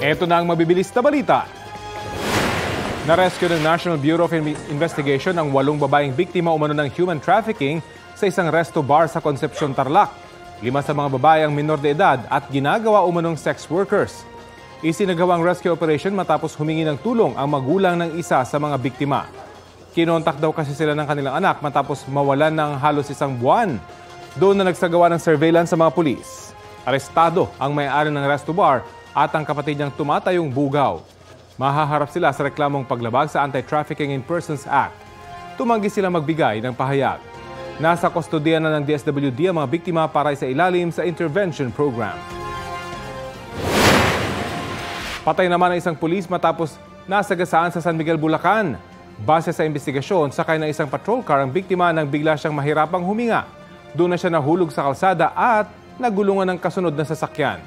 Ito na ang mabibilis na balita. Narescue ng National Bureau of Investigation ang 8 babaeng biktima umano ng human trafficking sa isang resto bar sa Concepcion, Tarlac. 5 sa mga babae ang minor de edad at ginagawa umanong sex workers. Isinagawa ang rescue operation matapos humingi ng tulong ang magulang ng isa sa mga biktima. Kinontak daw kasi sila ng kanilang anak matapos mawalan ng halos 1 buwan. Doon na nagsagawa ng surveillance sa mga pulis. Arestado ang may-ari ng resto bar at ang kapatid niyang tumatayong bugaw. Mahaharap sila sa reklamong paglabag sa Anti-Trafficking in Persons Act. Tumanggi sila magbigay ng pahayag. Nasa kustodiya na ng DSWD ang mga biktima para sa ilalim sa intervention program. Patay naman ang isang pulis matapos nasagasaan sa San Miguel, Bulacan. Base sa investigasyon, sakay ng isang patrol car ang biktima nang bigla siyang mahirapang huminga. Doon na siya nahulog sa kalsada at nagulungan ng kasunod na sasakyan.